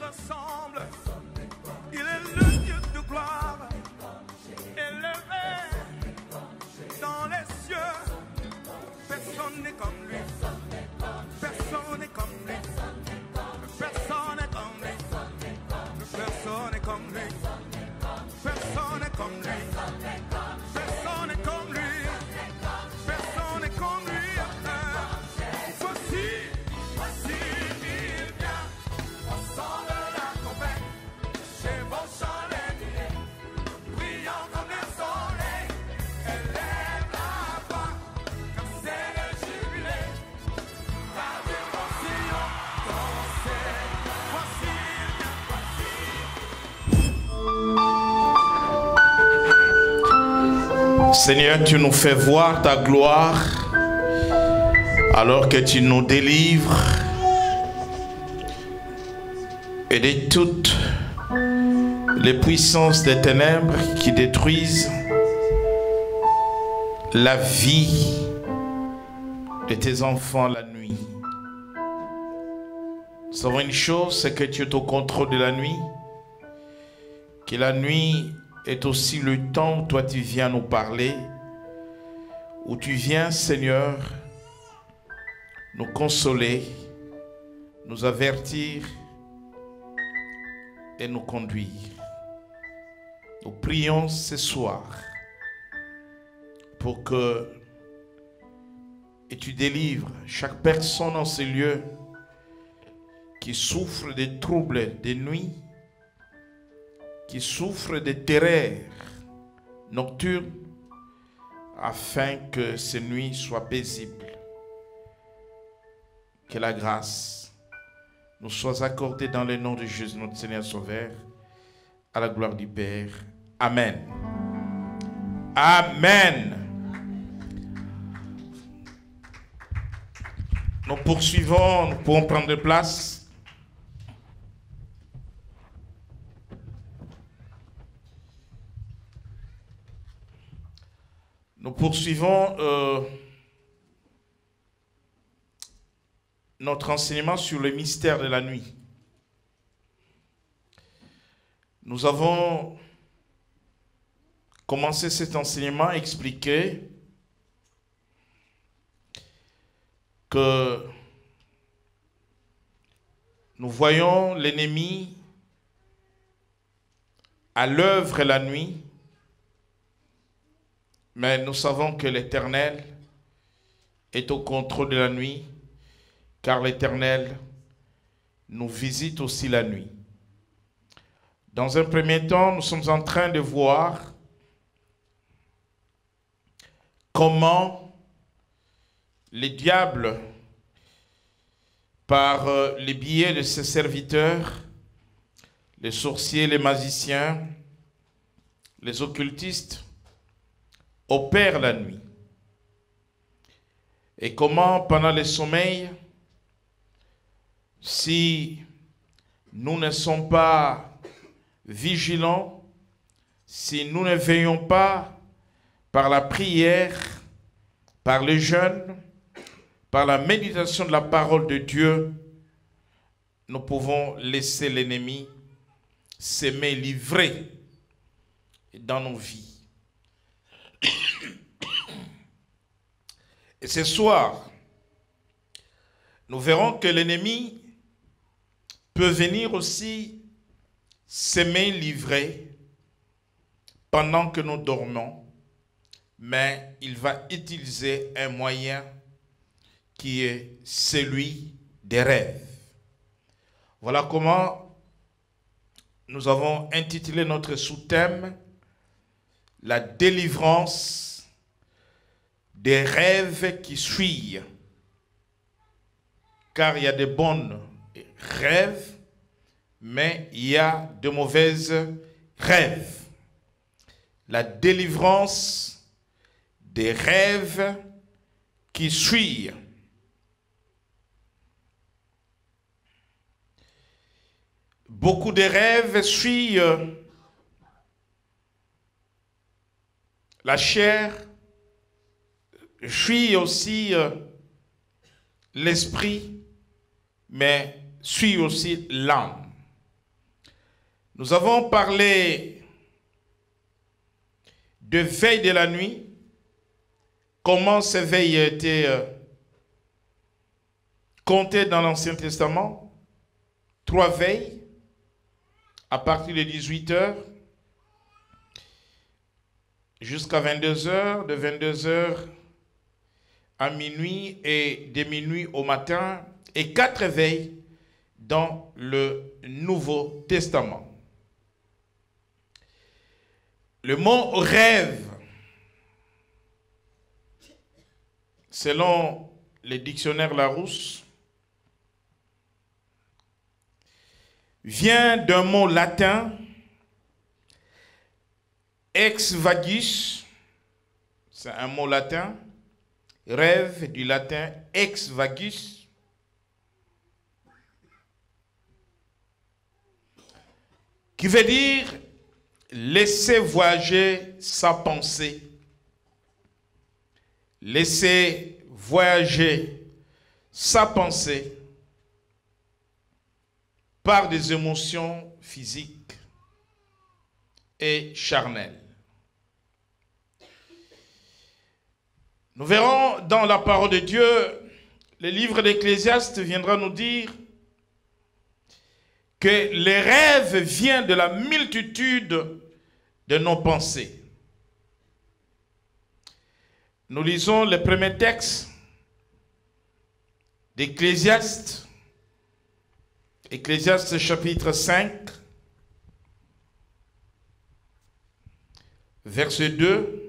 ressemble. Il est le Dieu de gloire, élevé dans les cieux. Personne n'est comme lui. Personne n'est comme lui. Personne n'est comme lui. Personne n'est comme lui. Personne n'est comme lui. Personne n'est comme lui. Personne n'est comme lui. Voici, il vient. On sent de la tempête. Chevauchant les nuées, brillant comme le soleil. Élève la voix, comme c'est le jubilé. La dévotion, dansez. Voici, il vient. Seigneur, tu nous fais voir ta gloire alors que tu nous délivres et de toutes les puissances des ténèbres qui détruisent la vie de tes enfants la nuit. Nous savons une chose, c'est que tu es au contrôle de la nuit, que la nuit est aussi le temps où toi tu viens nous parler, où tu viens, Seigneur, nous consoler, nous avertir et nous conduire. Nous prions ce soir pour que et tu délivres chaque personne dans ce lieu qui souffre des troubles de nuit, qui souffre de terreurs nocturnes, afin que ces nuits soient paisibles. Que la grâce nous soit accordée dans le nom de Jésus, notre Seigneur Sauveur, à la gloire du Père. Amen. Amen. Nous poursuivons, nous pouvons prendre place. Nous poursuivons notre enseignement sur le mystère de la nuit. Nous avons commencé cet enseignement à expliquer que nous voyons l'ennemi à l'œuvre la nuit, mais nous savons que l'Éternel est au contrôle de la nuit, car l'Éternel nous visite aussi la nuit. Dans un premier temps, nous sommes en train de voir comment le diable, par les biais de ses serviteurs, les sorciers, les magiciens, les occultistes, opère la nuit. Et comment, pendant le sommeil, si nous ne sommes pas vigilants, si nous ne veillons pas par la prière, par le jeûne, par la méditation de la parole de Dieu, nous pouvons laisser l'ennemi s'aimer livrer dans nos vies. Et ce soir, nous verrons que l'ennemi peut venir aussi s'aimer livrer pendant que nous dormons, mais il va utiliser un moyen qui est celui des rêves. Voilà comment nous avons intitulé notre sous-thème « La délivrance des rêves qui suivent ». Car il y a de bons rêves, mais il y a de mauvaises rêves. La délivrance des rêves qui suivent. Beaucoup de rêves suivent la chair, suivent aussi l'esprit, mais suivent aussi l'âme. Nous avons parlé de veille de la nuit, comment ces veilles étaient comptées dans l'Ancien Testament. 3 veilles à partir de 18 heures jusqu'à 22 heures, de 22 heures à minuit et de minuit au matin, et 4 veilles dans le Nouveau Testament. Le mot rêve, selon les dictionnaires Larousse, vient d'un mot latin, ex vagus, c'est un mot latin, rêve du latin ex vagus, qui veut dire laisser voyager sa pensée. Laisser voyager sa pensée par des émotions physiques et charnelles. Nous verrons dans la parole de Dieu, le livre d'Ecclésiaste viendra nous dire que les rêves viennent de la multitude de nos pensées. Nous lisons le premier texte d'Ecclésiaste, Ecclésiaste chapitre 5, verset 2.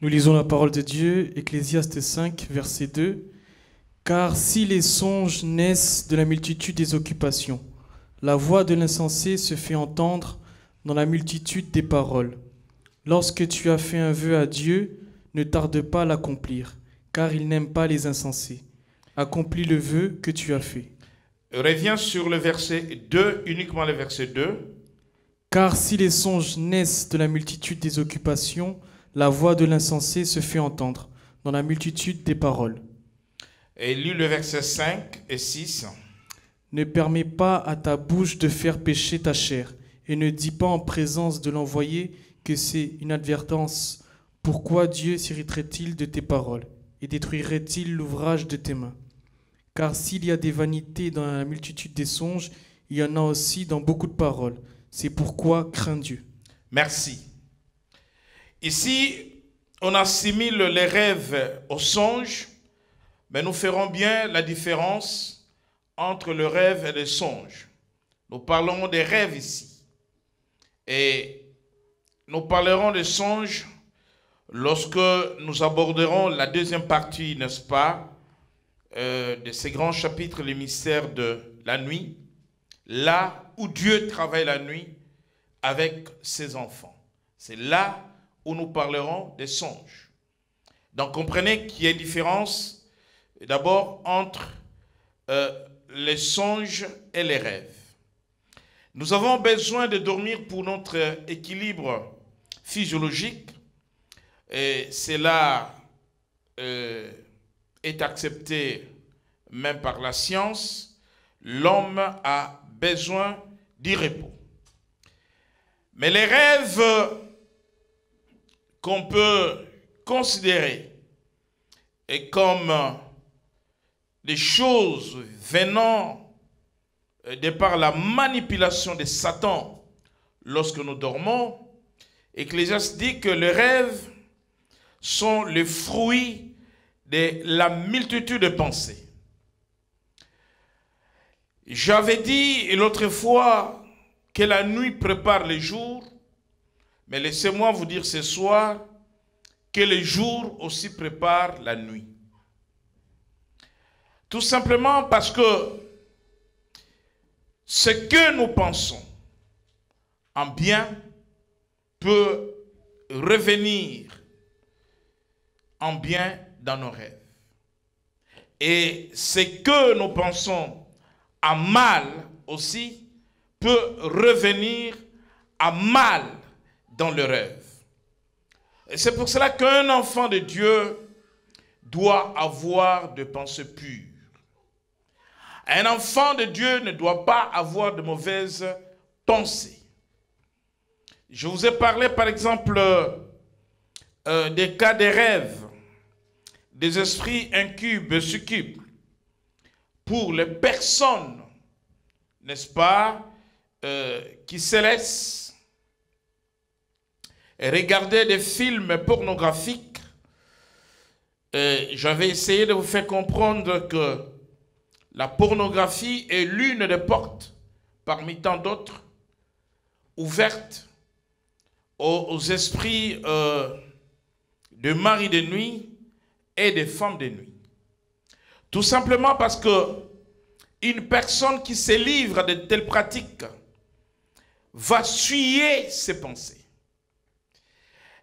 Nous lisons la parole de Dieu, Ecclésiaste 5, verset 2. « Car si les songes naissent de la multitude des occupations, la voix de l'insensé se fait entendre dans la multitude des paroles. Lorsque tu as fait un vœu à Dieu, ne tarde pas à l'accomplir, car il n'aime pas les insensés. Accomplis le vœu que tu as fait. » Reviens sur le verset 2, uniquement le verset 2. « Car si les songes naissent de la multitude des occupations, la voix de l'insensé se fait entendre dans la multitude des paroles. » Et lis le verset 5 et 6. « Ne permets pas à ta bouche de faire pécher ta chair, et ne dis pas en présence de l'envoyé que c'est une advertence. Pourquoi Dieu s'irriterait-il de tes paroles, et détruirait-il l'ouvrage de tes mains? Car s'il y a des vanités dans la multitude des songes, il y en a aussi dans beaucoup de paroles. C'est pourquoi crains Dieu. » Merci. Ici, on assimile les rêves aux songes, mais nous ferons bien la différence entre le rêve et le songe. Nous parlons des rêves ici. Et nous parlerons des songes lorsque nous aborderons la deuxième partie, n'est-ce pas, de ces grands chapitres, les mystères de la nuit, là où Dieu travaille la nuit avec ses enfants. C'est là où nous parlerons des songes. Donc comprenez qu'il y a une différence d'abord entre les songes et les rêves. Nous avons besoin de dormir pour notre équilibre physiologique, et cela est accepté même par la science. L'homme a besoin du repos. Mais les rêves qu'on peut considérer et comme des choses venant de par la manipulation de Satan lorsque nous dormons, Ecclésiaste dit que les rêves sont le fruit de la multitude de pensées. J'avais dit l'autre fois que la nuit prépare le jour, mais laissez-moi vous dire ce soir que le jour aussi prépare la nuit. Tout simplement parce que ce que nous pensons en bien peut revenir en bien dans nos rêves. Et ce que nous pensons en mal aussi peut revenir a mal dans le rêve. Et c'est pour cela qu'un enfant de Dieu doit avoir des pensées pures. Un enfant de Dieu ne doit pas avoir de mauvaises pensées. Je vous ai parlé par exemple des cas des rêves, des esprits incubes, succubes, pour les personnes, n'est-ce pas, qui se laissent regarder des films pornographiques. J'avais essayé de vous faire comprendre que la pornographie est l'une des portes, parmi tant d'autres, ouvertes aux esprits de mari de nuit et de femmes de nuit. Tout simplement parce que une personne qui se livre à de telles pratiques va suyer ses pensées.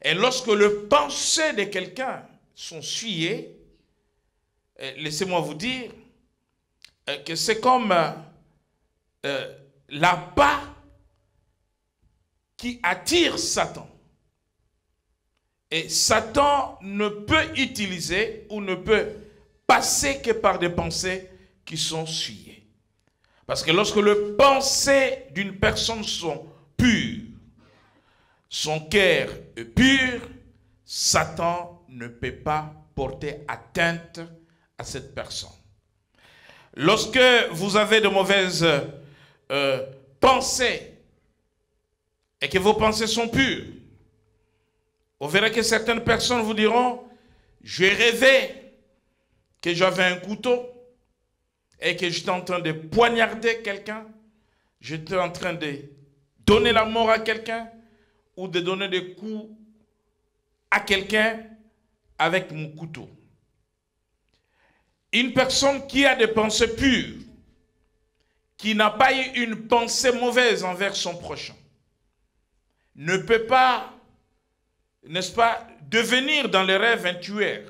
Et lorsque les pensées de quelqu'un sont suyées, laissez-moi vous dire que c'est comme l'appât qui attire Satan. Et Satan ne peut utiliser ou ne peut passer que par des pensées qui sont suyées. Parce que lorsque les pensées d'une personne sont pures, son cœur est pur, Satan ne peut pas porter atteinte à cette personne. Lorsque vous avez de mauvaises pensées et que vos pensées sont pures, vous verrez que certaines personnes vous diront, j'ai rêvé que j'avais un couteau et que j'étais en train de poignarder quelqu'un, j'étais en train de donner la mort à quelqu'un ou de donner des coups à quelqu'un avec mon couteau. Une personne qui a des pensées pures, qui n'a pas eu une pensée mauvaise envers son prochain, ne peut pas, n'est-ce pas, devenir dans les rêves un tueur.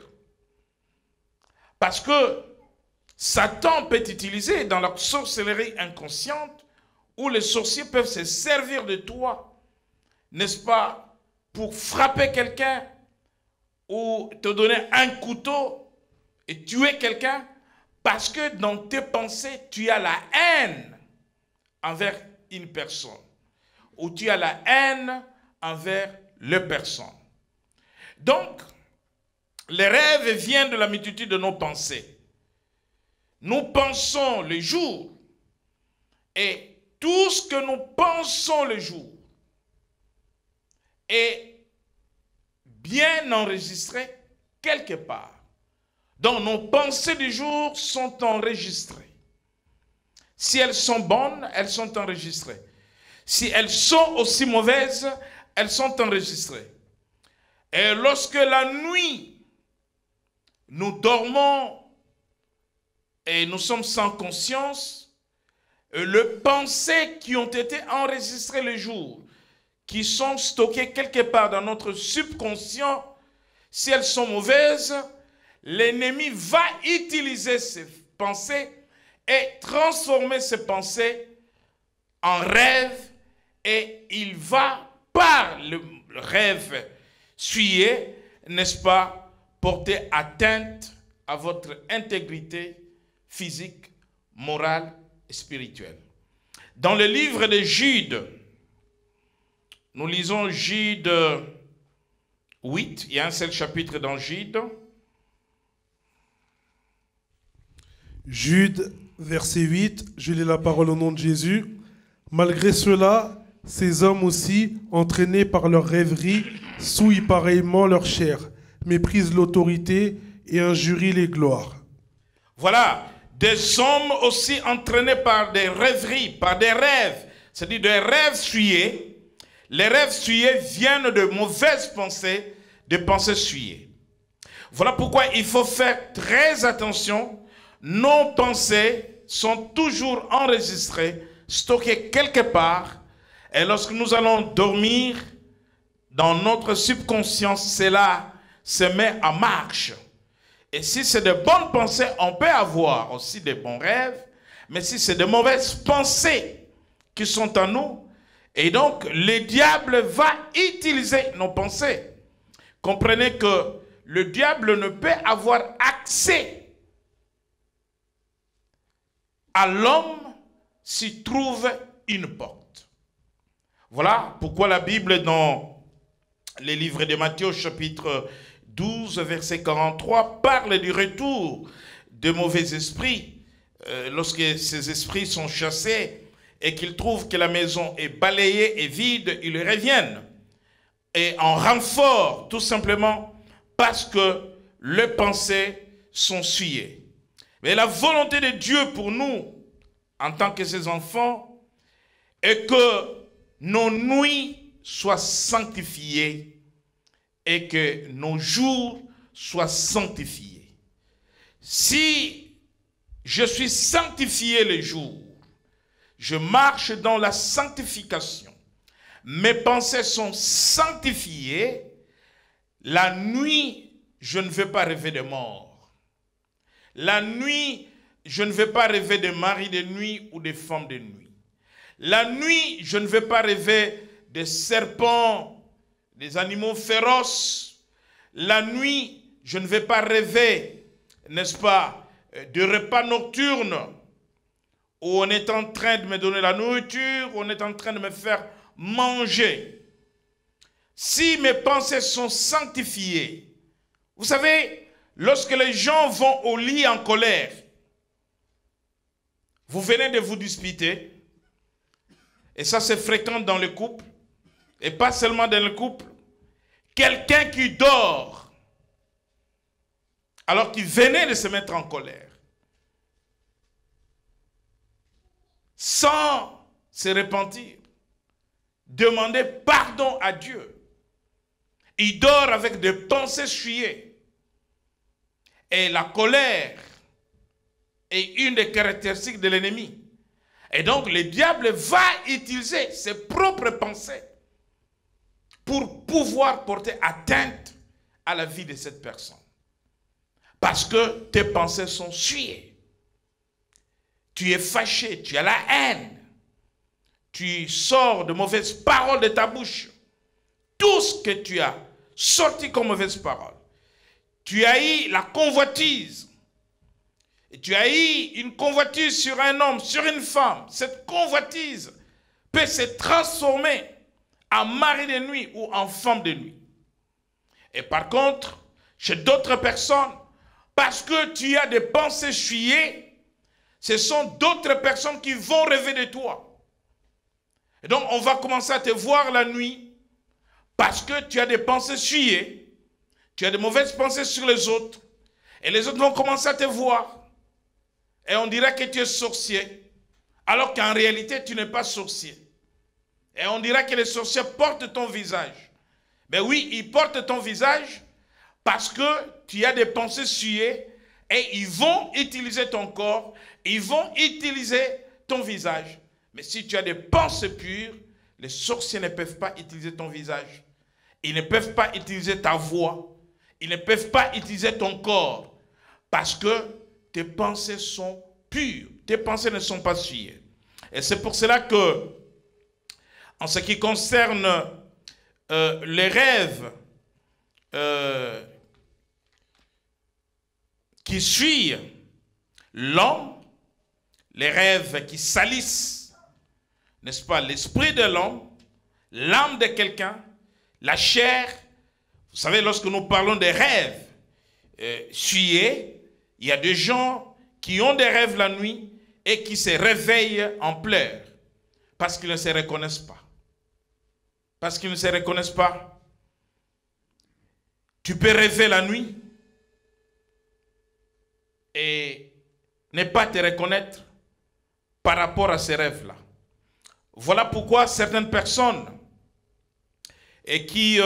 Parce que Satan peut utiliser dans la sorcellerie inconsciente où les sorciers peuvent se servir de toi, n'est-ce pas, pour frapper quelqu'un ou te donner un couteau et tuer quelqu'un parce que dans tes pensées, tu as la haine envers une personne ou tu as la haine envers les personnes. Donc, les rêves viennent de la multitude de nos pensées. Nous pensons le jour et tout ce que nous pensons le jour est bien enregistré quelque part. Donc nos pensées du jour sont enregistrées. Si elles sont bonnes, elles sont enregistrées. Si elles sont aussi mauvaises, elles sont enregistrées. Et lorsque la nuit, nous dormons et nous sommes sans conscience, les pensées qui ont été enregistrées le jour, qui sont stockées quelque part dans notre subconscient, si elles sont mauvaises, l'ennemi va utiliser ces pensées et transformer ces pensées en rêve, et il va, par le rêve suyé, n'est-ce pas, porter atteinte à votre intégrité physique, morale et spirituelle. Dans le livre de Jude, nous lisons Jude 8, il y a un seul chapitre dans Jude. Jude, verset 8, je lis la parole au nom de Jésus. Malgré cela, ces hommes aussi, entraînés par leur rêverie, souillent pareillement leur chair, méprisent l'autorité et injurient les gloires. Voilà, des hommes aussi entraînés par des rêveries, par des rêves, c'est-à-dire des rêves suyés. Les rêves suyés viennent de mauvaises pensées, de pensées suyées. Voilà pourquoi il faut faire très attention. Nos pensées sont toujours enregistrées, stockées quelque part. Et lorsque nous allons dormir, dans notre subconscience, cela se met en marche. Et si c'est de bonnes pensées, on peut avoir aussi de bons rêves. Mais si c'est de mauvaises pensées qui sont en nous, Et donc, le diable va utiliser nos pensées. Comprenez que le diable ne peut avoir accès à l'homme s'il trouve une porte. Voilà pourquoi la Bible, dans les livres de Matthieu, chapitre 12, verset 43, parle du retour de mauvais esprits. Lorsque ces esprits sont chassés et qu'ils trouvent que la maison est balayée et vide, ils reviennent. Et en renfort, tout simplement, parce que les pensées sont souillées. Mais la volonté de Dieu pour nous, en tant que ses enfants, est que nos nuits soient sanctifiées et que nos jours soient sanctifiés. Si je suis sanctifié le jour, je marche dans la sanctification, mes pensées sont sanctifiées, la nuit, je ne vais pas rêver de mort. La nuit, je ne vais pas rêver de mari de nuit ou de femme de nuit. La nuit, je ne vais pas rêver de serpents, des animaux féroces. La nuit, je ne vais pas rêver, n'est-ce pas, de repas nocturnes où on est en train de me donner la nourriture, où on est en train de me faire manger. Si mes pensées sont sanctifiées, vous savez, lorsque les gens vont au lit en colère, vous venez de vous disputer, et ça c'est fréquent dans le couple, et pas seulement dans le couple, quelqu'un qui dort, alors qu'il venait de se mettre en colère, sans se repentir, demander pardon à Dieu. Il dort avec des pensées souillées. Et la colère est une des caractéristiques de l'ennemi. Et donc le diable va utiliser ses propres pensées pour pouvoir porter atteinte à la vie de cette personne. Parce que tes pensées sont souillées. Tu es fâché, tu as la haine. Tu sors de mauvaises paroles de ta bouche. Tout ce que tu as sorti comme mauvaise parole. Tu as eu la convoitise. Et tu as eu une convoitise sur un homme, sur une femme. Cette convoitise peut se transformer en mari de nuit ou en femme de nuit. Et par contre, chez d'autres personnes, parce que tu as des pensées souillées, ce sont d'autres personnes qui vont rêver de toi. Et donc, on va commencer à te voir la nuit parce que tu as des pensées souillées, tu as de mauvaises pensées sur les autres, et les autres vont commencer à te voir. Et on dirait que tu es sorcier, alors qu'en réalité, tu n'es pas sorcier. Et on dirait que les sorciers portent ton visage. Mais oui, ils portent ton visage parce que tu as des pensées souillées et ils vont utiliser ton corps, ils vont utiliser ton visage. Mais si tu as des pensées pures, les sorciers ne peuvent pas utiliser ton visage. Ils ne peuvent pas utiliser ta voix. Ils ne peuvent pas utiliser ton corps. Parce que tes pensées sont pures. Tes pensées ne sont pas souillées. Et c'est pour cela que, en ce qui concerne les rêves qui suivent l'homme, les rêves qui salissent, n'est-ce pas, l'esprit de l'homme, l'âme de quelqu'un, la chair. Vous savez, lorsque nous parlons des rêves souillés, il y a des gens qui ont des rêves la nuit et qui se réveillent en pleurs parce qu'ils ne se reconnaissent pas. Parce qu'ils ne se reconnaissent pas. Tu peux rêver la nuit et ne pas te reconnaître par rapport à ces rêves-là. Voilà pourquoi certaines personnes qui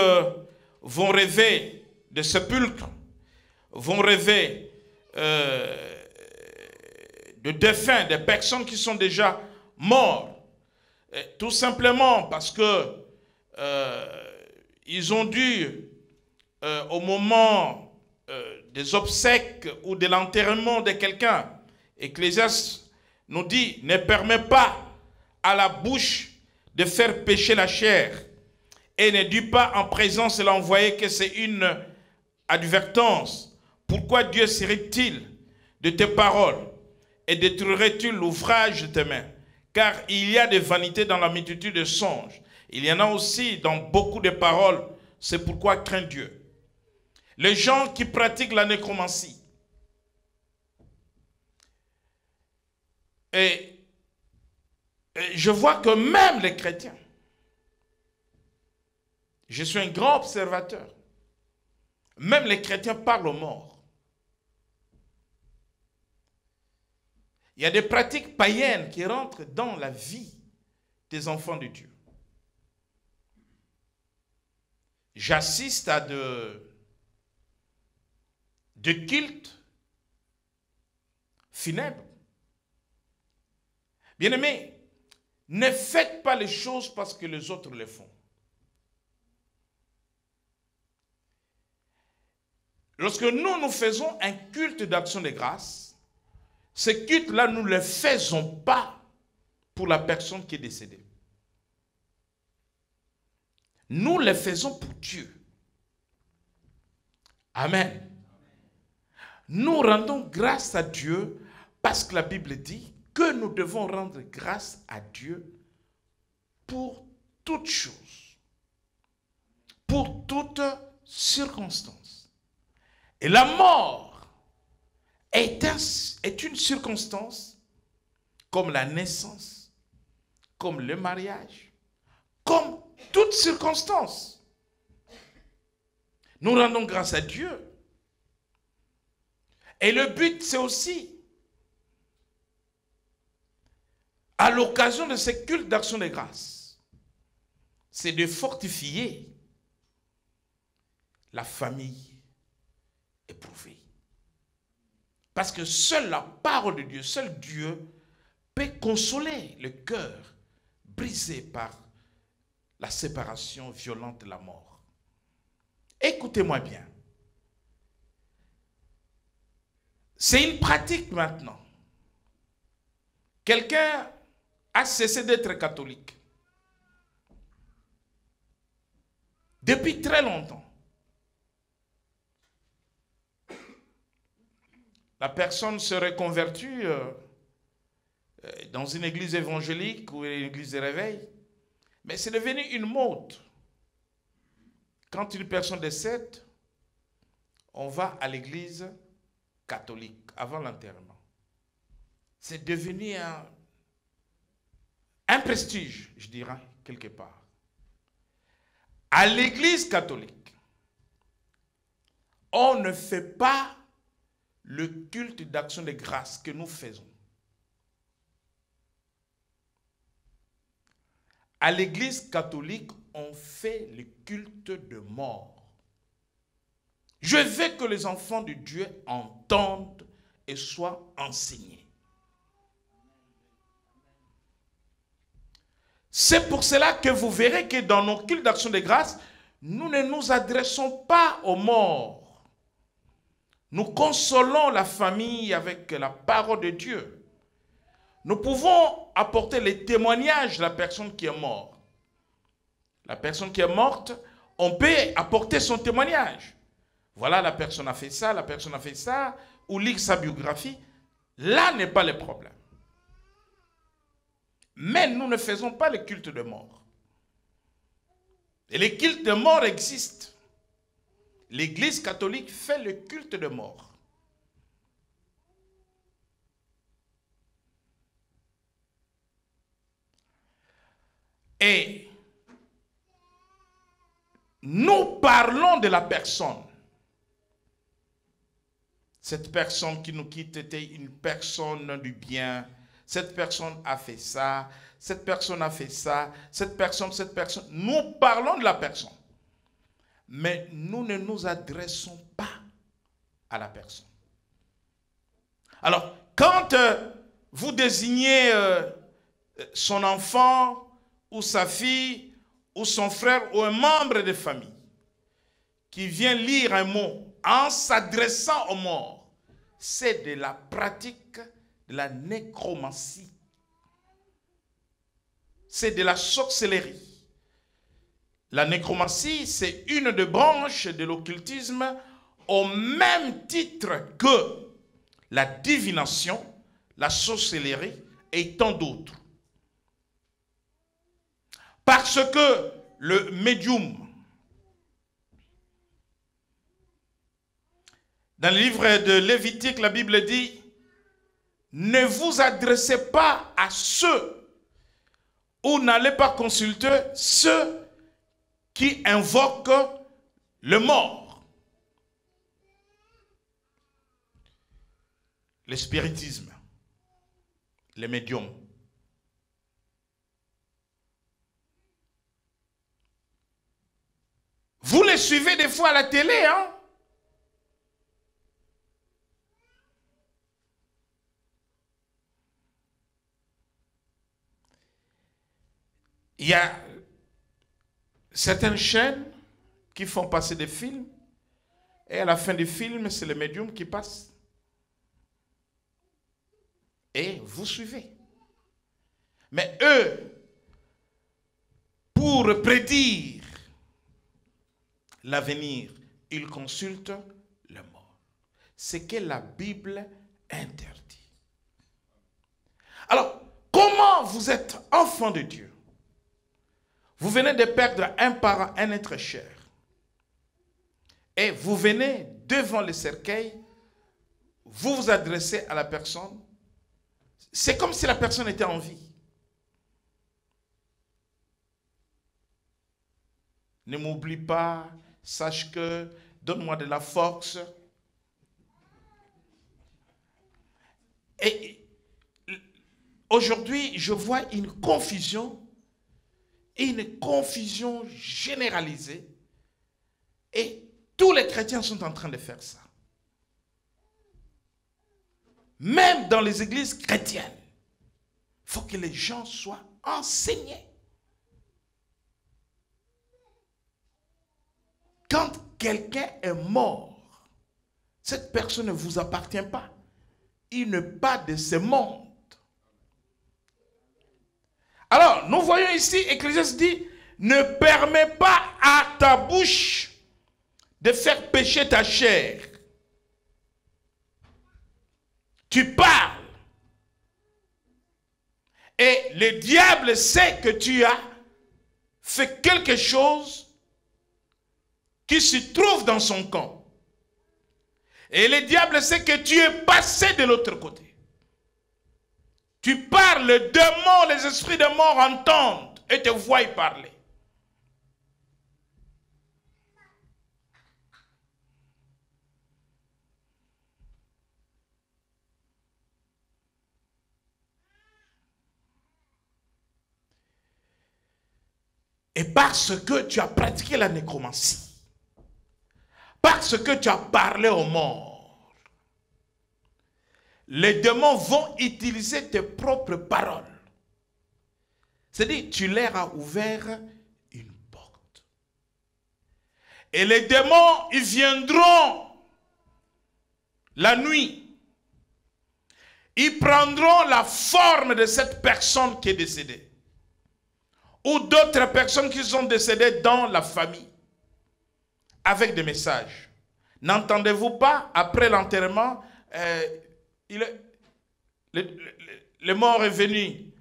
vont rêver de sépulcres, vont rêver de défunts, de personnes qui sont déjà mortes, tout simplement parce que ils ont dû, au moment des obsèques ou de l'enterrement de quelqu'un, Ecclésiaste nous dit, ne permet pas à la bouche de faire pécher la chair. Et ne dis pas en présence de l'envoyé que c'est une advertence. Pourquoi Dieu serait-il de tes paroles et détruirait-il l'ouvrage de tes mains? Car il y a des vanités dans la multitude de songes. Il y en a aussi dans beaucoup de paroles. C'est pourquoi crains Dieu. Les gens qui pratiquent la nécromancie. Et je vois que même les chrétiens, je suis un grand observateur, même les chrétiens parlent aux morts. Il y a des pratiques païennes qui rentrent dans la vie des enfants de Dieu. J'assiste à de cultes funèbres. Bien-aimés, ne faites pas les choses parce que les autres les font. Lorsque nous faisons un culte d'action de grâce, ce culte-là, nous ne le faisons pas pour la personne qui est décédée. Nous le faisons pour Dieu. Amen. Nous rendons grâce à Dieu parce que la Bible dit que nous devons rendre grâce à Dieu pour toutes choses, pour toutes circonstances. Et la mort est une circonstance comme la naissance, comme le mariage, comme toute circonstance. Nous rendons grâce à Dieu. Et le but, c'est aussi, à l'occasion de ces cultes d'action de grâce, c'est de fortifier la famille éprouvée. Parce que seule la parole de Dieu, seul Dieu peut consoler le cœur brisé par la séparation violente de la mort. Écoutez-moi bien. C'est une pratique maintenant. Quelqu'un a cessé d'être catholique. Depuis très longtemps. La personne serait convertie dans une église évangélique ou une église de réveil. Mais c'est devenu une mode. Quand une personne décède, on va à l'église catholique avant l'enterrement. C'est devenu un prestige, je dirais, quelque part. À l'église catholique, on ne fait pas le culte d'action de grâce que nous faisons. À l'église catholique, on fait le culte de mort. Je veux que les enfants de Dieu entendent et soient enseignés. C'est pour cela que vous verrez que dans nos cultes d'action de grâce, nous ne nous adressons pas aux morts. Nous consolons la famille avec la parole de Dieu. Nous pouvons apporter les témoignages de la personne qui est morte. La personne qui est morte, on peut apporter son témoignage. Voilà, la personne a fait ça, la personne a fait ça, ou lire sa biographie. Là n'est pas le problème. Mais nous ne faisons pas le culte de mort. Et les cultes de mort existent. L'Église catholique fait le culte de mort. Et nous parlons de la personne. Cette personne qui nous quitte était une personne du bien. Cette personne a fait ça. Cette personne a fait ça. Cette personne. Nous parlons de la personne. Mais nous ne nous adressons pas à la personne. Alors, quand vous désignez son enfant ou sa fille ou son frère ou un membre de famille qui vient lire un mot en s'adressant aux morts, c'est de la pratique de la nécromancie. c'est de la sorcellerie. La nécromancie, c'est une des branches de l'occultisme au même titre que la divination, la sorcellerie et tant d'autres. Parce que le médium, dans le livre de Lévitique, la Bible dit, ne vous adressez pas à ceux ou n'allez pas consulter ceux qui invoquent le mort. Le spiritisme, les médiums. Vous les suivez des fois à la télé, hein? Il y a certaines chaînes qui font passer des films et à la fin du film, c'est le médium qui passe. Et vous suivez. Mais eux, pour prédire l'avenir, ils consultent le mort. C'est que la Bible interdit. Alors, comment vous êtes enfant de Dieu? Vous venez de perdre un parent, un être cher. Et vous venez devant le cercueil, vous vous adressez à la personne. C'est comme si la personne était en vie. Ne m'oublie pas, sache que, donne-moi de la force. Et aujourd'hui, je vois une confusion généralisée. Et tous les chrétiens sont en train de faire ça. Même dans les églises chrétiennes, il faut que les gens soient enseignés. Quand quelqu'un est mort, cette personne ne vous appartient pas. Il n'est pas de ce monde. Alors, nous voyons ici, Ecclésiaste dit, ne permets pas à ta bouche de faire pécher ta chair. Tu parles. Et le diable sait que tu as fait quelque chose qui se trouve dans son camp. Et le diable sait que tu es passé de l'autre côté. Tu parles, les démons, les esprits de mort entendent et te voient parler. Et parce que tu as pratiqué la nécromancie, parce que tu as parlé aux morts, les démons vont utiliser tes propres paroles. C'est-à-dire, tu leur as ouvert une porte. Et les démons, ils viendront la nuit. Ils prendront la forme de cette personne qui est décédée. Ou d'autres personnes qui sont décédées dans la famille. Avec des messages. N'entendez-vous pas, après l'enterrement, le mort est venu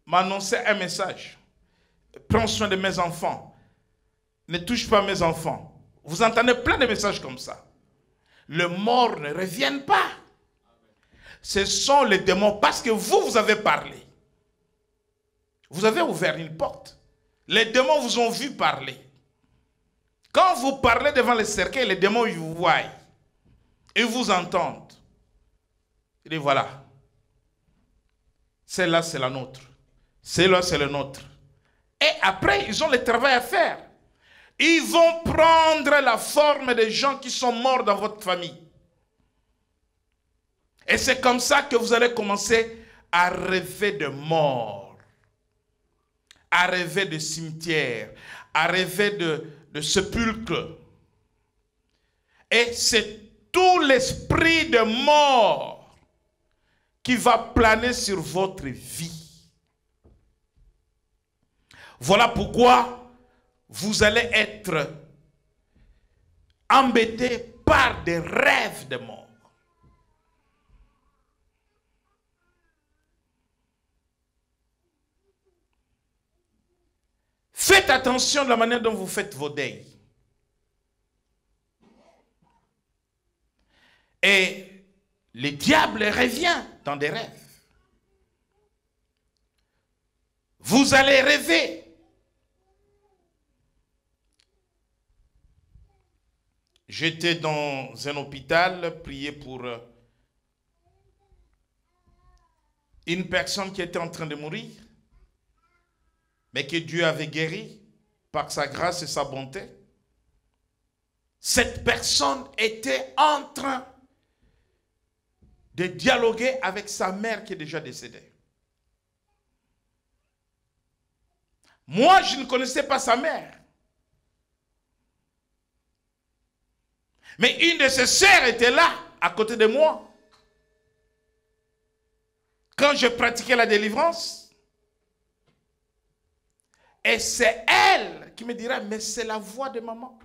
m'annoncer un message. Prends soin de mes enfants. Ne touche pas mes enfants. Vous entendez plein de messages comme ça. Les morts ne reviennent pas. Ce sont les démons parce que vous avez parlé. Vous avez ouvert une porte. Les démons vous ont vu parler. Quand vous parlez devant le cercueil, les démons ils vous voient. Ils vous entendent. Ils disent voilà. Celle-là c'est la nôtre. Celle-là c'est le nôtre. Et après ils ont le travail à faire. Ils vont prendre la forme des gens qui sont morts dans votre famille. Et c'est comme ça que vous allez commencer à rêver de mort. À rêver de cimetière, à rêver de sépulcre. Et c'est tout l'esprit de mort qui va planer sur votre vie. Voilà pourquoi vous allez être embêtés par des rêves de mort. Faites attention de la manière dont vous faites vos deuils. Et le diable revient dans des rêves. Vous allez rêver. J'étais dans un hôpital, prier pour une personne qui était en train de mourir, mais que Dieu avait guéri par sa grâce et sa bonté. Cette personne était en train de dialoguer avec sa mère qui est déjà décédée. Moi, je ne connaissais pas sa mère. Mais une de ses sœurs était là, à côté de moi. Quand je pratiquais la délivrance, et c'est elle qui me dira, mais c'est la voix de maman.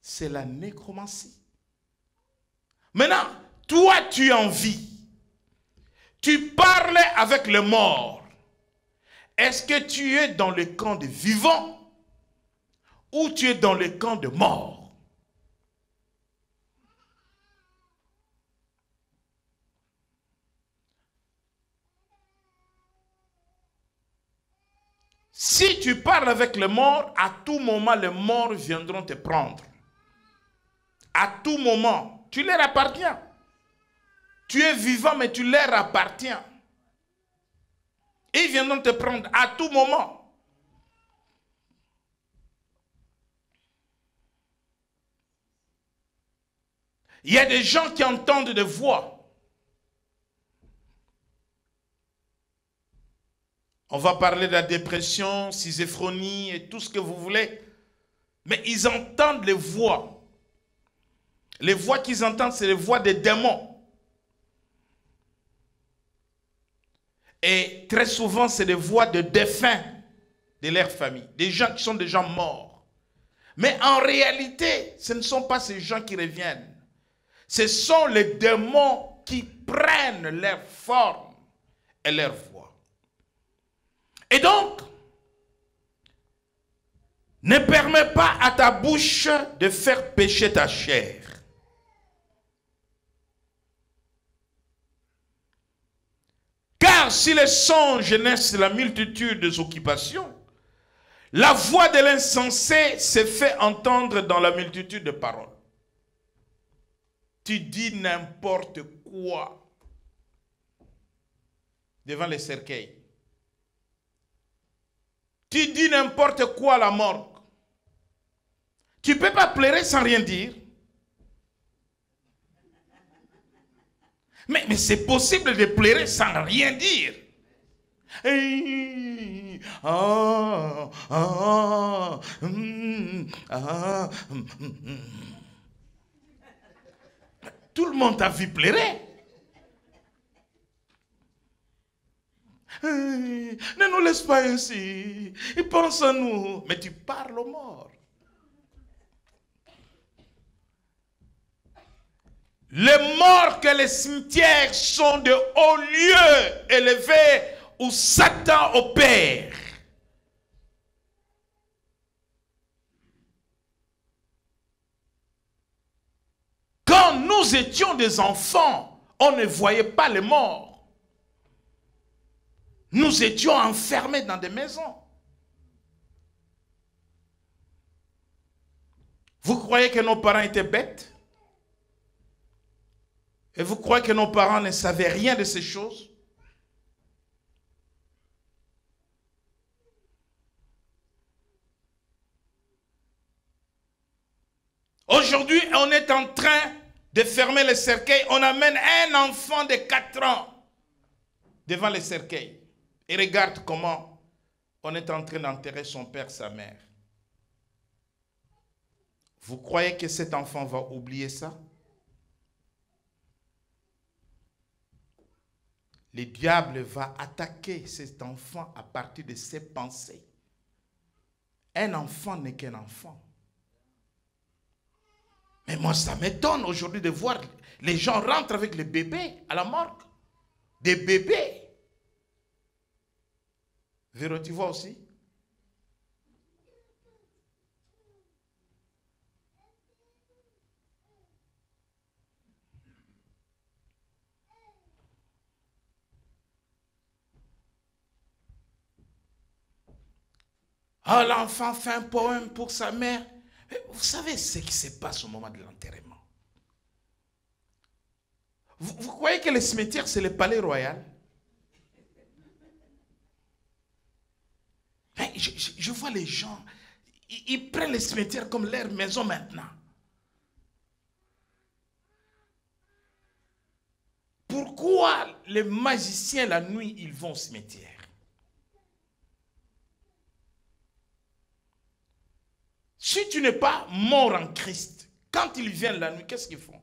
C'est la nécromancie. Maintenant, toi tu es en vie. Tu parles avec le mort. Est-ce que tu es dans le camp de vivants ou tu es dans le camp de morts? Si tu parles avec le mort, à tout moment, les morts viendront te prendre. À tout moment, tu leur appartiens. Tu es vivant, mais tu leur appartiens. Ils viendront te prendre à tout moment. Il y a des gens qui entendent des voix. On va parler de la dépression, schizophrénie et tout ce que vous voulez. Mais ils entendent les voix. Les voix qu'ils entendent, c'est les voix des démons. Et très souvent, c'est des voix de défunts de leur famille. Des gens qui sont déjà morts. Mais en réalité, ce ne sont pas ces gens qui reviennent. Ce sont les démons qui prennent leur forme et leur voix. Et donc, ne permets pas à ta bouche de faire pécher ta chair. Car si les songes naissent de la multitude des occupations, la voix de l'insensé se fait entendre dans la multitude de paroles. Tu dis n'importe quoi devant les cercueils. Tu dis n'importe quoi à la morgue. Tu ne peux pas pleurer sans rien dire. Mais c'est possible de pleurer sans rien dire. Tout le monde t'a vu pleurer. Ne nous laisse pas ainsi. Il pense à nous. Mais tu parles aux morts. Les morts que les cimetières sont de hauts lieux élevés où Satan opère. Quand nous étions des enfants, on ne voyait pas les morts. Nous étions enfermés dans des maisons. Vous croyez que nos parents étaient bêtes? Et vous croyez que nos parents ne savaient rien de ces choses? Aujourd'hui, on est en train de fermer les cercueils. On amène un enfant de 4 ans devant les cercueils. Et regarde comment on est en train d'enterrer son père, sa mère. Vous croyez que cet enfant va oublier ça? le diable va attaquer cet enfant à partir de ses pensées. Un enfant n'est qu'un enfant. Mais moi, ça m'étonne aujourd'hui de voir les gens rentrent avec les bébés à la morgue. Des bébés. Véro, tu vois aussi? Oh, l'enfant fait un poème pour sa mère. Vous savez ce qui se passe au moment de l'enterrement. Vous croyez que le cimetière, c'est le palais royal? Je vois les gens, ils prennent le cimetière comme leur maison maintenant. Pourquoi les magiciens, la nuit, ils vont au cimetière? Si tu n'es pas mort en Christ, quand ils viennent la nuit, qu'est-ce qu'ils font?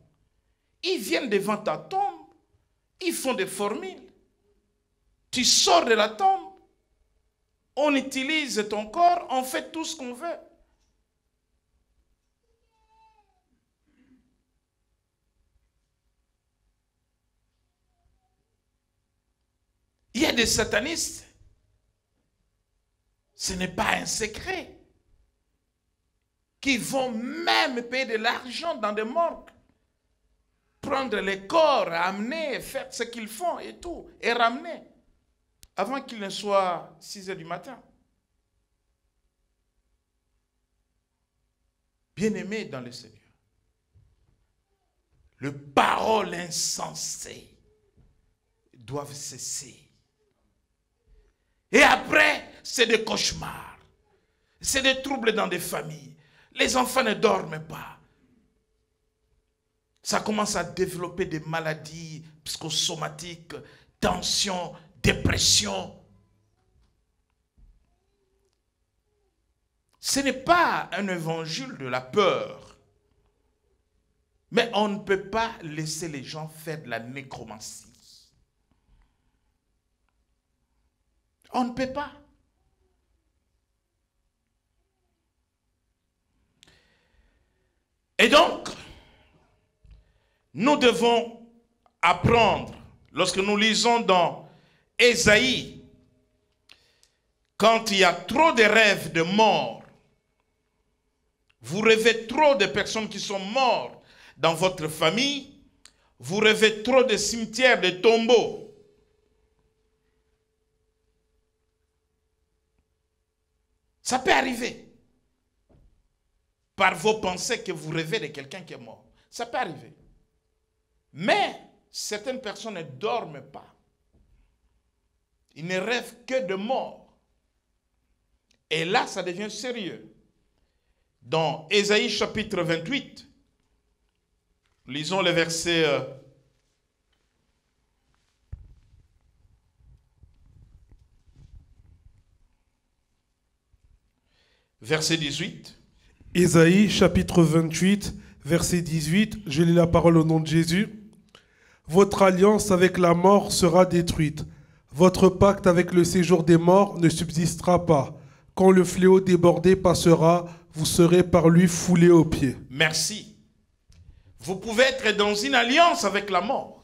Ils viennent devant ta tombe, ils font des formules. Tu sors de la tombe, on utilise ton corps, on fait tout ce qu'on veut. Il y a des satanistes, ce n'est pas un secret, qui vont même payer de l'argent dans des morgues, prendre les corps, amener, faire ce qu'ils font et tout, et ramener, avant qu'il ne soit 6 heures du matin. Bien-aimés dans le Seigneur, les paroles insensées doivent cesser. Et après, c'est des cauchemars, c'est des troubles dans des familles. Les enfants ne dorment pas. Ça commence à développer des maladies psychosomatiques, tension, dépression. Ce n'est pas un évangile de la peur. Mais on ne peut pas laisser les gens faire de la nécromancie. On ne peut pas. Et donc, nous devons apprendre, lorsque nous lisons dans Ésaïe, quand il y a trop de rêves de mort, vous rêvez trop de personnes qui sont mortes dans votre famille, vous rêvez trop de cimetières, de tombeaux. Ça peut arriver. Par vos pensées que vous rêvez de quelqu'un qui est mort. Ça peut arriver. Mais certaines personnes ne dorment pas. Ils ne rêvent que de mort. Et là, ça devient sérieux. Dans Ésaïe chapitre 28, lisons le verset verset 18. Ésaïe chapitre 28, verset 18, je lis la parole au nom de Jésus. Votre alliance avec la mort sera détruite. Votre pacte avec le séjour des morts ne subsistera pas. Quand le fléau débordé passera, vous serez par lui foulés aux pieds. Merci. Vous pouvez être dans une alliance avec la mort.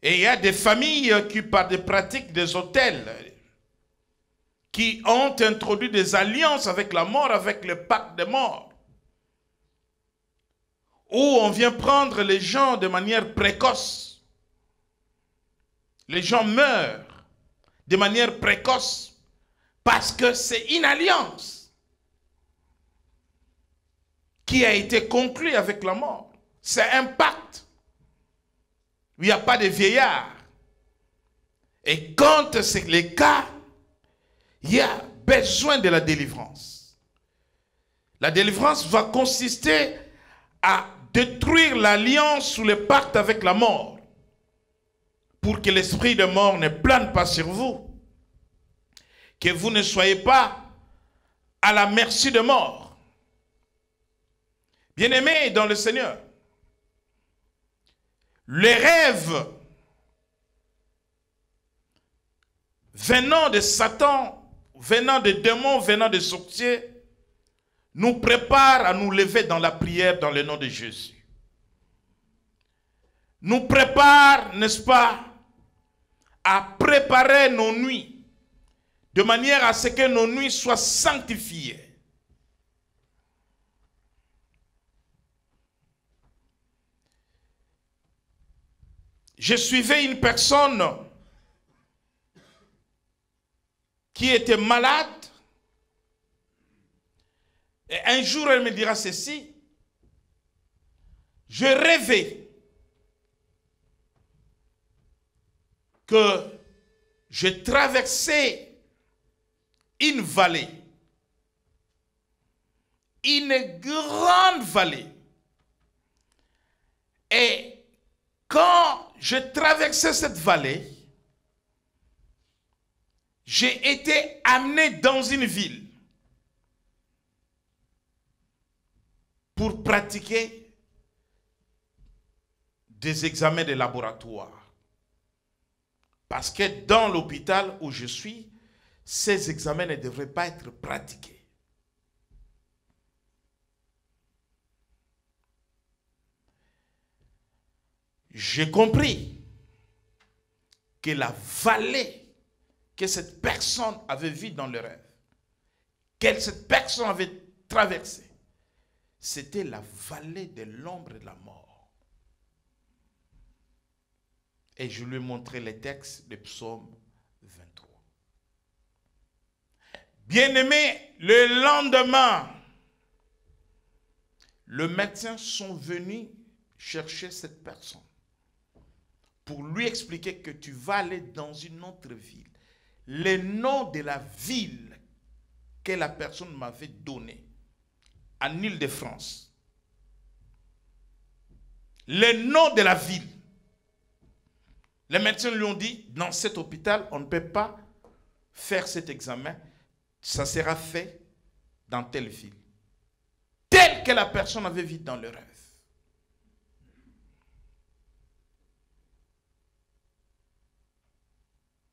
Et il y a des familles qui, par des pratiques des autels, qui ont introduit des alliances avec la mort, avec le pacte de mort. Où on vient prendre les gens de manière précoce. Les gens meurent de manière précoce parce que c'est une alliance qui a été conclue avec la mort. C'est un pacte. Il n'y a pas de vieillard. Et quand c'est le cas, il y a besoin de la délivrance. La délivrance va consister à détruire l'alliance ou le pacte avec la mort pour que l'esprit de mort ne plane pas sur vous, que vous ne soyez pas à la merci de mort. Bien-aimés dans le Seigneur, les rêves venant de Satan, venant des démons, venant des sorciers, nous prépare à nous lever dans la prière dans le nom de Jésus. Nous prépare, n'est-ce pas, à préparer nos nuits, de manière à ce que nos nuits soient sanctifiées. Je suivais une personne qui était malade. Et un jour, elle me dira ceci. Je rêvais que je traversais une vallée. Une grande vallée. Et quand je traversais cette vallée, j'ai été amené dans une ville pour pratiquer des examens de laboratoire. Parce que dans l'hôpital où je suis, ces examens ne devraient pas être pratiqués. J'ai compris que la vallée que cette personne avait vue dans le rêve, que cette personne avait traversée, c'était la vallée de l'ombre de la mort. Et je lui ai montré les textes de Psaume 23. Bien-aimé, le lendemain, les médecins sont venus chercher cette personne pour lui expliquer que tu vas aller dans une autre ville. Le nom de la ville que la personne m'avait donné en Île-de-France. Le nom de la ville. Les médecins lui ont dit, dans cet hôpital, on ne peut pas faire cet examen. Ça sera fait dans telle ville. Tel que la personne avait vu dans le rêve.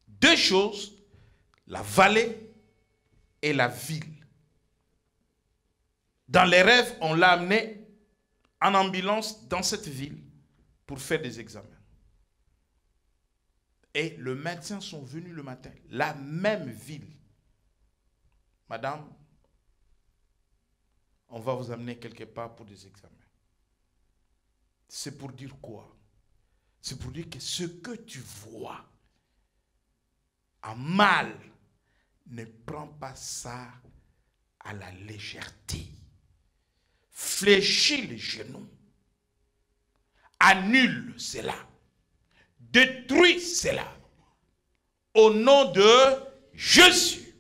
Deux choses, la vallée et la ville. Dans les rêves, on l'a amené en ambulance dans cette ville pour faire des examens. Et les médecins sont venus le matin, la même ville. Madame, on va vous amener quelque part pour des examens. C'est pour dire quoi? C'est pour dire que ce que tu vois en mal, ne prends pas ça à la légèreté. Fléchis les genoux. Annule cela. Détruis cela. Au nom de Jésus.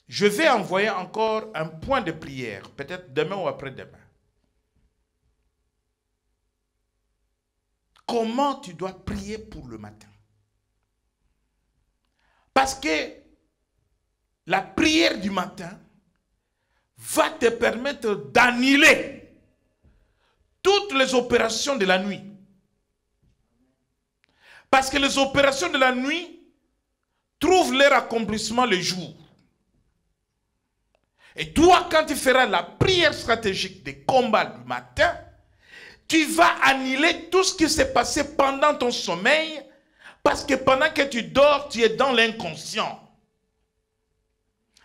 Je vais envoyer encore un point de prière, peut-être demain ou après-demain. Comment tu dois prier pour le matin? Parce que la prière du matin va te permettre d'annuler toutes les opérations de la nuit. Parce que les opérations de la nuit trouvent leur accomplissement le jour. Et toi, quand tu feras la prière stratégique des combats du matin, tu vas annuler tout ce qui s'est passé pendant ton sommeil, parce que pendant que tu dors, tu es dans l'inconscient.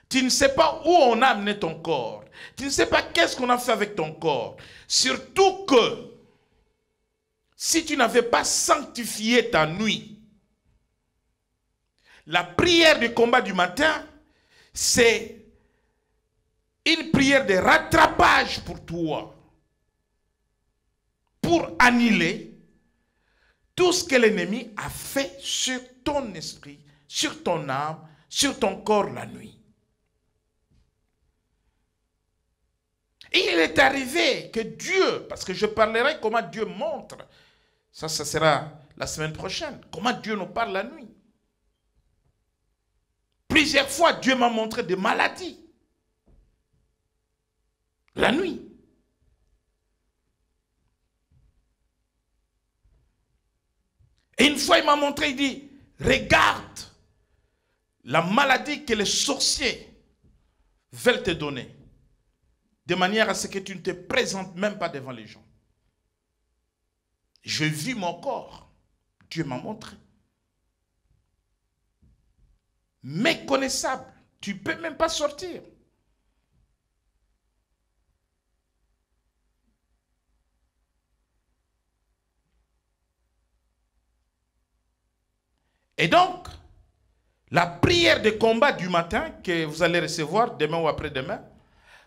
Tu ne sais pas où on a amené ton corps. Tu ne sais pas qu'est-ce qu'on a fait avec ton corps. Surtout que, si tu n'avais pas sanctifié ta nuit, la prière du combat du matin, c'est une prière de rattrapage pour toi. Pour annuler tout ce que l'ennemi a fait sur ton esprit, sur ton âme, sur ton corps la nuit. Et il est arrivé que Dieu, parce que je parlerai comment Dieu montre, ça sera la semaine prochaine, comment Dieu nous parle la nuit. Plusieurs fois, Dieu m'a montré des maladies. La nuit. Et une fois, il m'a montré, il dit, regarde la maladie que les sorciers veulent te donner, de manière à ce que tu ne te présentes même pas devant les gens. Je vis mon corps. Dieu m'a montré. Méconnaissable. Tu ne peux même pas sortir. Et donc, la prière de combat du matin que vous allez recevoir demain ou après-demain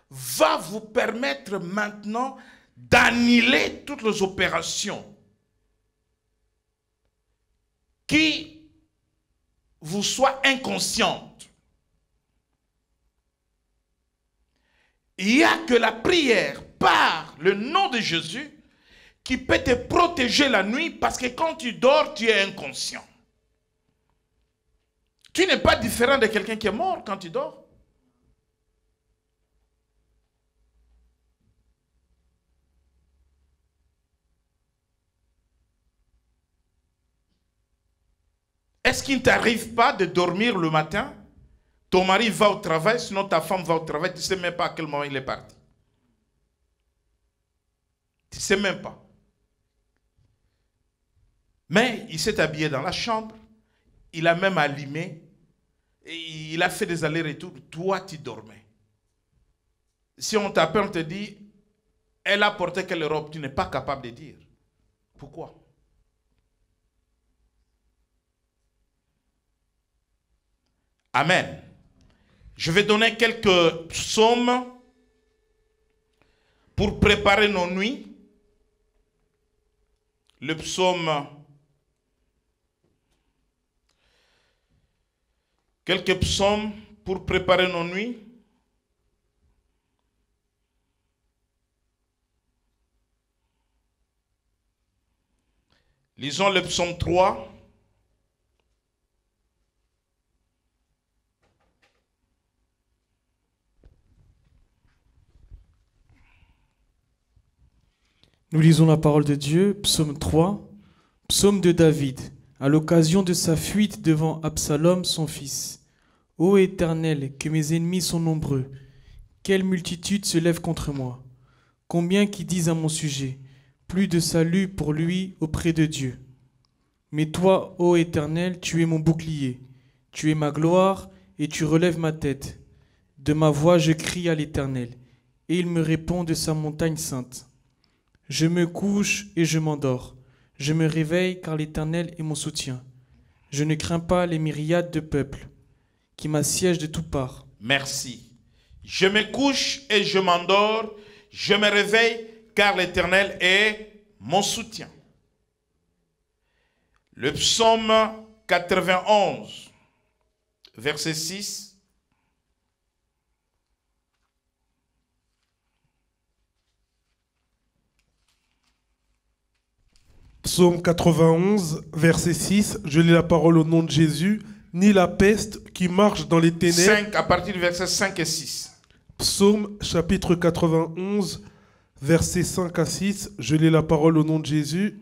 va vous permettre maintenant d'annuler toutes les opérations qui vous soient inconscientes. Il n'y a que la prière par le nom de Jésus qui peut te protéger la nuit, parce que quand tu dors, tu es inconscient. Tu n'es pas différent de quelqu'un qui est mort quand tu dors. Est-ce qu'il ne t'arrive pas de dormir le matin? Ton mari va au travail, sinon ta femme va au travail, tu ne sais même pas à quel moment il est parti. Tu ne sais même pas. Mais il s'est habillé dans la chambre, il a même allumé, et il a fait des allers-retours. Toi, tu dormais. Si on t'appelle, on te dit, elle a porté quelle robe, tu n'es pas capable de dire. Pourquoi? Amen. Je vais donner quelques psaumes pour préparer nos nuits. Le psaume, quelques psaumes pour préparer nos nuits. Lisons le psaume 3. Nous lisons la parole de Dieu, psaume 3, psaume de David, à l'occasion de sa fuite devant Absalom, son fils. Ô Éternel, que mes ennemis sont nombreux, quelle multitude se lève contre moi. Combien qui disent à mon sujet, plus de salut pour lui auprès de Dieu. Mais toi, ô Éternel, tu es mon bouclier, tu es ma gloire et tu relèves ma tête. De ma voix je crie à l'Éternel, et il me répond de sa montagne sainte. Je me couche et je m'endors. Je me réveille car l'Éternel est mon soutien. Je ne crains pas les myriades de peuples qui m'assiègent de toutes parts. Merci. Je me couche et je m'endors. Je me réveille car l'Éternel est mon soutien. Le psaume 91, verset 6. Psaume 91, verset 6, je lis la parole au nom de Jésus, ni la peste qui marche dans les ténèbres. 5, à partir du verset 5 et 6. Psaume chapitre 91, versets 5 à 6, je lis la parole au nom de Jésus.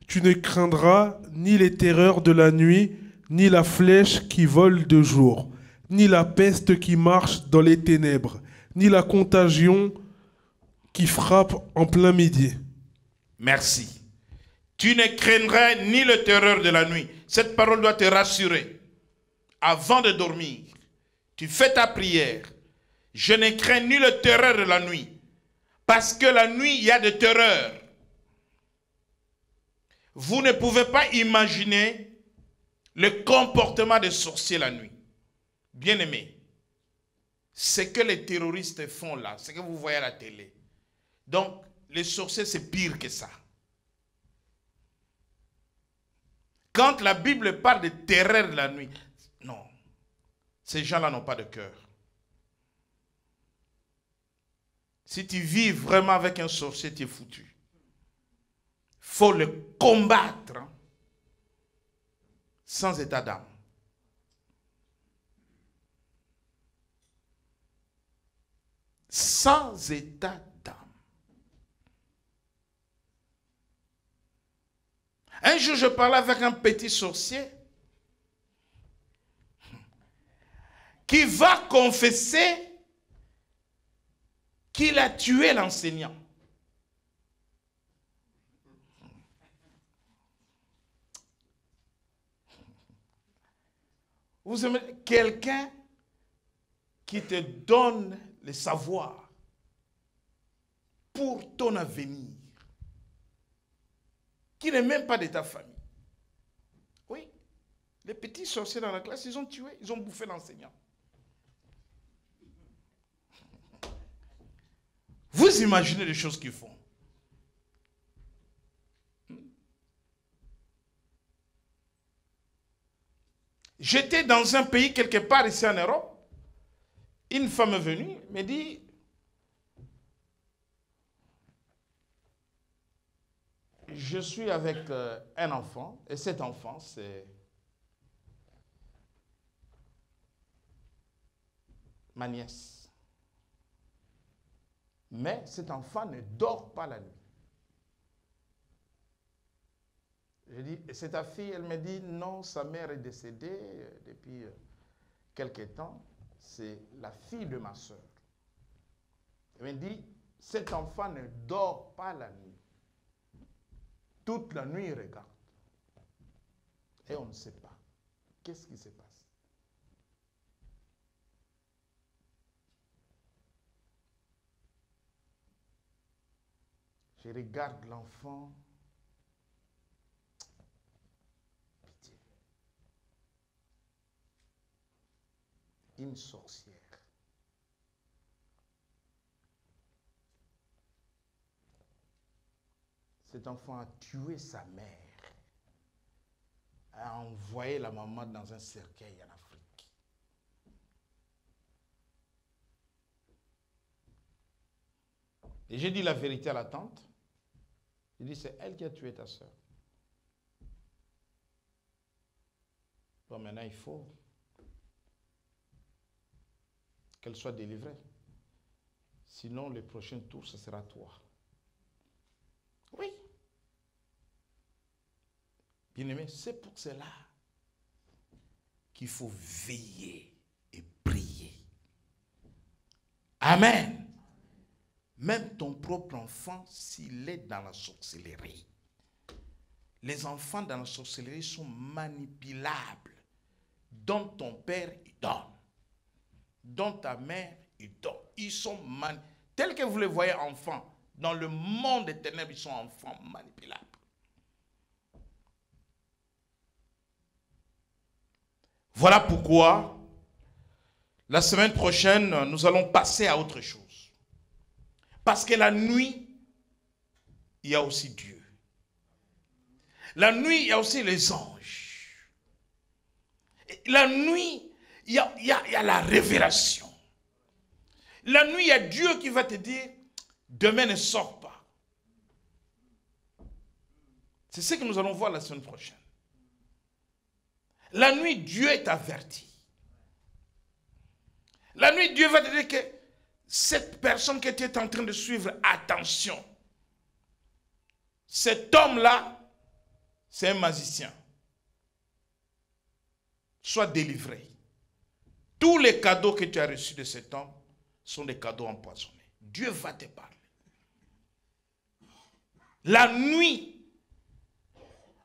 Tu ne craindras ni les terreurs de la nuit, ni la flèche qui vole de jour, ni la peste qui marche dans les ténèbres, ni la contagion qui frappe en plein midi. Merci. Tu ne craindras ni le terreur de la nuit. Cette parole doit te rassurer. Avant de dormir, tu fais ta prière. Je ne crains ni le terreur de la nuit. Parce que la nuit, il y a des terreurs. Vous ne pouvez pas imaginer le comportement des sorciers la nuit. Bien-aimés, ce que les terroristes font là, ce que vous voyez à la télé. Donc, les sorciers, c'est pire que ça. Quand la Bible parle de terreur de la nuit, non, ces gens-là n'ont pas de cœur. Si tu vis vraiment avec un sorcier, tu es foutu. Il faut le combattre sans état d'âme. Sans état d'âme. Un jour, je parlais avec un petit sorcier qui va confesser qu'il a tué l'enseignant. Vous aimez quelqu'un qui te donne le savoir pour ton avenir, qui n'est même pas de ta famille. Oui, les petits sorciers dans la classe, ils ont tué, ils ont bouffé l'enseignant. Vous imaginez les choses qu'ils font. J'étais dans un pays quelque part ici en Europe. Une femme est venue, me dit, je suis avec un enfant, et cet enfant, c'est ma nièce. Mais cet enfant ne dort pas la nuit. Je dis, et c'est ta fille? Elle me dit, non, sa mère est décédée depuis quelque temps. C'est la fille de ma soeur. Elle me dit, cet enfant ne dort pas la nuit. Toute la nuit, il regarde. Et on ne sait pas. Qu'est-ce qui se passe? Je regarde l'enfant. Pitié. Une sorcière. Cet enfant a tué sa mère, a envoyé la maman dans un cercueil en Afrique. Et j'ai dit la vérité à la tante. J'ai dit, c'est elle qui a tué ta soeur. Bon, maintenant, il faut qu'elle soit délivrée. Sinon, le prochain tour, ce sera toi. Oui. Bien-aimé, c'est pour cela qu'il faut veiller et prier. Amen. Même ton propre enfant, s'il est dans la sorcellerie, les enfants dans la sorcellerie sont manipulables. Dont ton père, il donne. Dont ta mère, il donne. Ils sont tels que vous les voyez enfants. Dans le monde des ténèbres, ils sont enfants manipulables. Voilà pourquoi, la semaine prochaine, nous allons passer à autre chose. Parce que la nuit, il y a aussi Dieu. La nuit, il y a aussi les anges. La nuit, il y a la révélation. La nuit, il y a Dieu qui va te dire, demain ne sors pas. C'est ce que nous allons voir la semaine prochaine. La nuit, Dieu est averti. La nuit, Dieu va te dire que cette personne que tu es en train de suivre, attention. Cet homme-là, c'est un magicien. Sois délivré. Tous les cadeaux que tu as reçus de cet homme sont des cadeaux empoisonnés. Dieu va te parler. La nuit,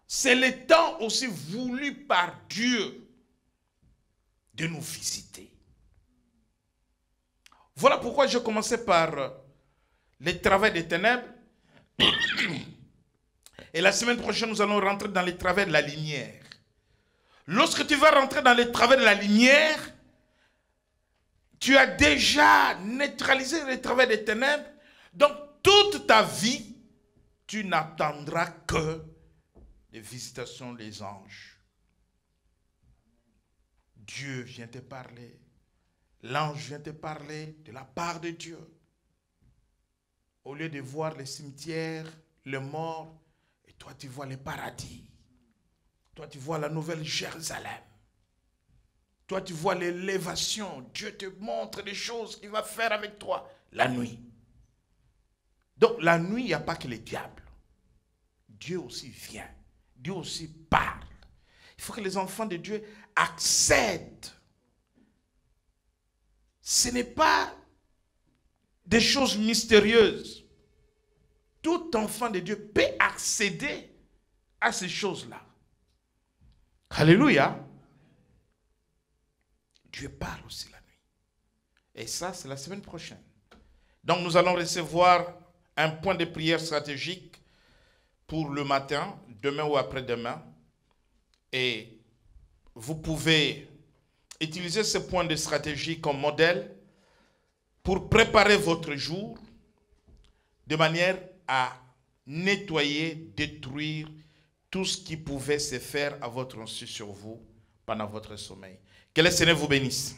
c'est le temps aussi voulu par Dieu de nous visiter. Voilà pourquoi je commençais par le travail des ténèbres. Et la semaine prochaine, nous allons rentrer dans les travaux de la lumière. Lorsque tu vas rentrer dans les travaux de la lumière, tu as déjà neutralisé les travaux des ténèbres. Donc, toute ta vie, tu n'attendras que les visitations des anges. Dieu vient te parler. L'ange vient te parler de la part de Dieu. Au lieu de voir les cimetières, les morts, et toi tu vois les paradis. Toi tu vois la nouvelle Jérusalem. Toi tu vois l'élévation. Dieu te montre des choses qu'il va faire avec toi la nuit. Donc la nuit, il n'y a pas que les diables. Dieu aussi vient. Dieu aussi parle. Il faut que les enfants de Dieu accèdent. Ce n'est pas des choses mystérieuses. Tout enfant de Dieu peut accéder à ces choses-là. Alléluia. Dieu parle aussi la nuit. Et ça, c'est la semaine prochaine. Donc, nous allons recevoir un point de prière stratégique pour le matin, demain ou après-demain. Et vous pouvez utiliser ce point de stratégie comme modèle pour préparer votre jour de manière à nettoyer, détruire tout ce qui pouvait se faire à votre insu sur vous pendant votre sommeil. Que le Seigneur vous bénisse.